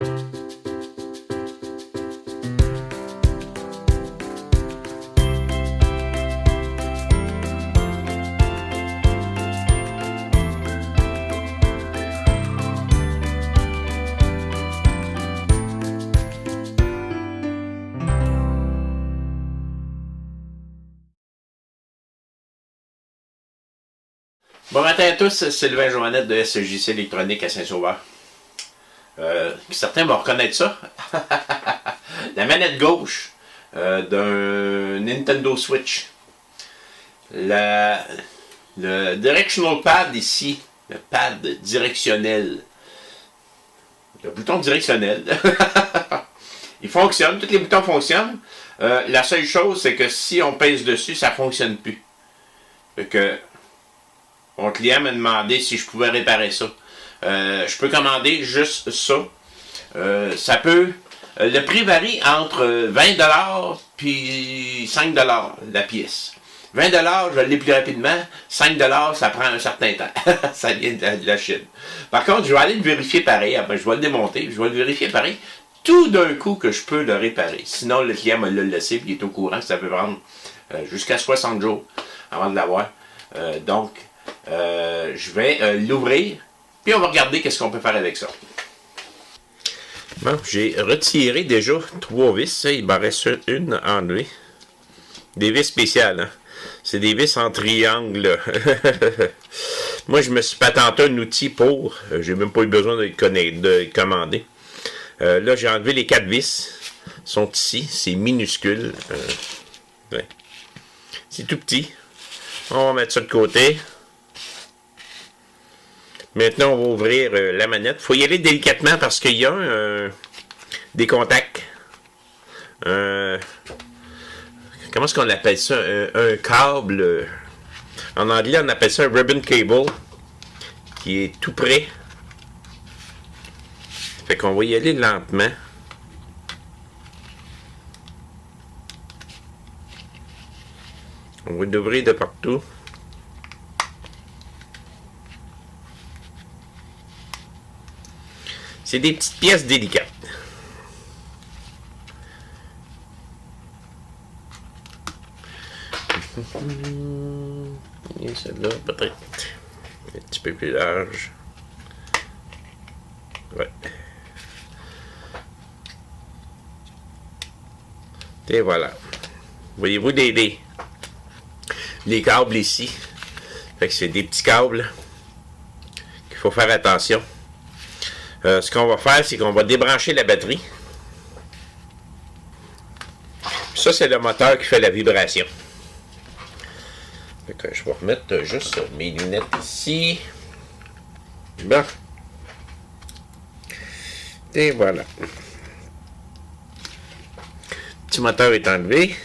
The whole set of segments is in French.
Bon matin à tous, c'est Sylvain Joannette de SJC Électronique à Saint-Sauveur. Certains vont reconnaître ça. La manette gauche d'un Nintendo Switch. Le directional pad ici, le pad directionnel. Le bouton directionnel. Il fonctionne, tous les boutons fonctionnent. La seule chose, c'est que si on pèse dessus, ça ne fonctionne plus. Fait que mon client m'a demandé si je pouvais réparer ça. Je peux commander juste ça. Ça peut... le prix varie entre 20$ puis 5$ la pièce. 20$, je l'ai plus rapidement. 5$, ça prend un certain temps. Ça vient de la Chine. Par contre, je vais aller le vérifier pareil. Après, je vais le démonter. Je vais le vérifier pareil. Tout d'un coup que je peux le réparer. Sinon, le client me l'a laissé et il est au courant que ça peut prendre jusqu'à 60 jours avant de l'avoir. Donc, je vais l'ouvrir, puis on va regarder qu'est-ce qu'on peut faire avec ça. Bon, j'ai retiré déjà 3 vis, il m'en reste une à enlever. Des vis spéciales, hein? C'est des vis en triangle. Moi, je me suis patenté un outil pour, j'ai même pas eu besoin de le commander. Là, j'ai enlevé les 4 vis, sont ici, c'est minuscule. Ouais. C'est tout petit. On va mettre ça de côté. Maintenant, on va ouvrir la manette. Il faut y aller délicatement parce qu'il y a des contacts. Comment est-ce qu'on appelle ça? Un câble. En anglais, on appelle ça un ribbon cable. Qui est tout près. Fait qu'on va y aller lentement. On va l'ouvrir de partout. C'est des petites pièces délicates. Et celle-là, peut-être un petit peu plus large. Ouais. Et voilà. Voyez-vous les câbles ici? Fait que c'est des petits câbles qu'il faut faire attention. Ce qu'on va faire, c'est qu'on va débrancher la batterie. Ça, c'est le moteur qui fait la vibration. Fait que je vais remettre juste mes lunettes ici. Bon. Et voilà. Le petit moteur est enlevé.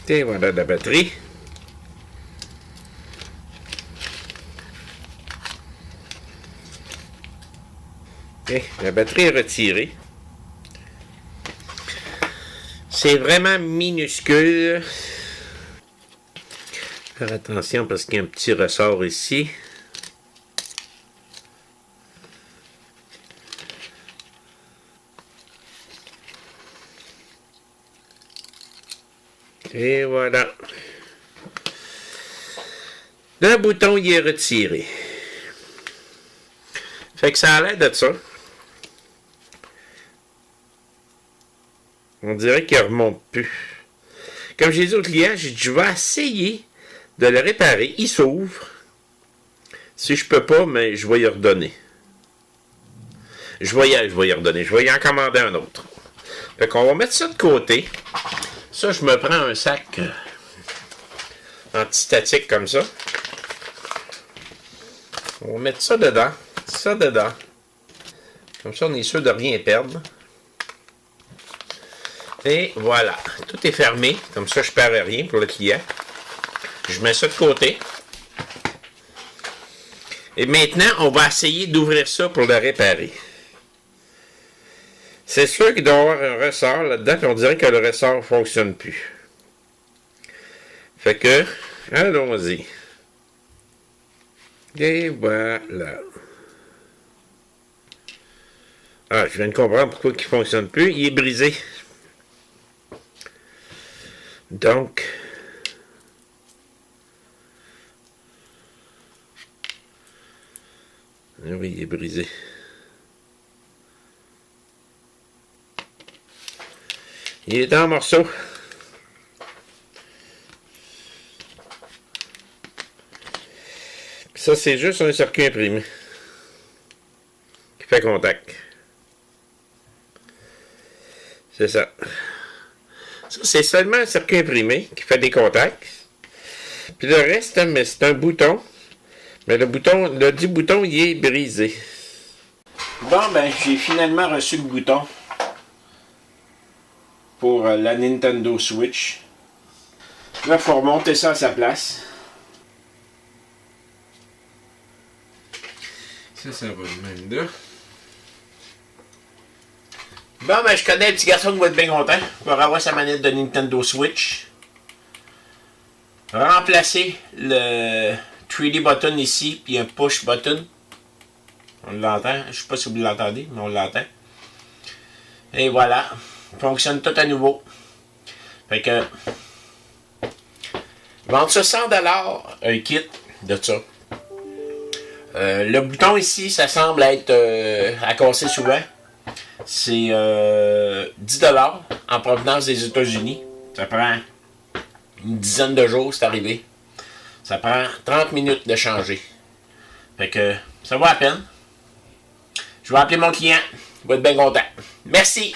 Et voilà la batterie. Et la batterie est retirée. C'est vraiment minuscule. Faire attention parce qu'il y a un petit ressort ici. Et voilà. Le bouton y est retiré. Fait que ça a l'air de ça. On dirait qu'il ne remonte plus. Comme j'ai dit au client, j'ai dit, je vais essayer de le réparer. Il s'ouvre. Si je peux pas, mais je vais y redonner. Je vais y redonner. Je vais y en commander un autre. Fait qu'on va mettre ça de côté. Ça, je me prends un sac antistatique comme ça. On va mettre ça dedans. Ça dedans. Comme ça, on est sûr de rien perdre. Et voilà. Tout est fermé. Comme ça, je ne perds rien pour le client. Je mets ça de côté. Et maintenant, on va essayer d'ouvrir ça pour le réparer. C'est sûr qu'il doit y avoir un ressort là-dedans, puis on dirait que le ressort ne fonctionne plus. Fait que, allons-y. Et voilà. Ah, je viens de comprendre pourquoi il ne fonctionne plus. Il est brisé. Donc, oui, il est brisé. Il est en morceaux. Ça, c'est juste un circuit imprimé qui fait contact. C'est ça. Ça, c'est seulement un circuit imprimé qui fait des contacts. Puis le reste, c'est un bouton. Mais le bouton, le dit bouton, il est brisé. Bon, ben, j'ai finalement reçu le bouton pour la Nintendo Switch. Là, il faut remonter ça à sa place. Ça va de même là. Bon, ben, je connais le petit garçon qui va être bien content. Il va avoir sa manette de Nintendo Switch. Remplacer le 3D button ici, puis un push button. On l'entend. Je sais pas si vous l'entendez, mais on l'entend. Et voilà. Fonctionne tout à nouveau. Fait que. Vendre ça 100$, un kit de ça. Le bouton ici, ça semble être à casser souvent. C'est 10$ en provenance des États-Unis. Ça prend une dizaine de jours, c'est arrivé. Ça prend 30 minutes de changer. Fait que ça vaut la peine. Je vais appeler mon client. Il va être bien content. Merci!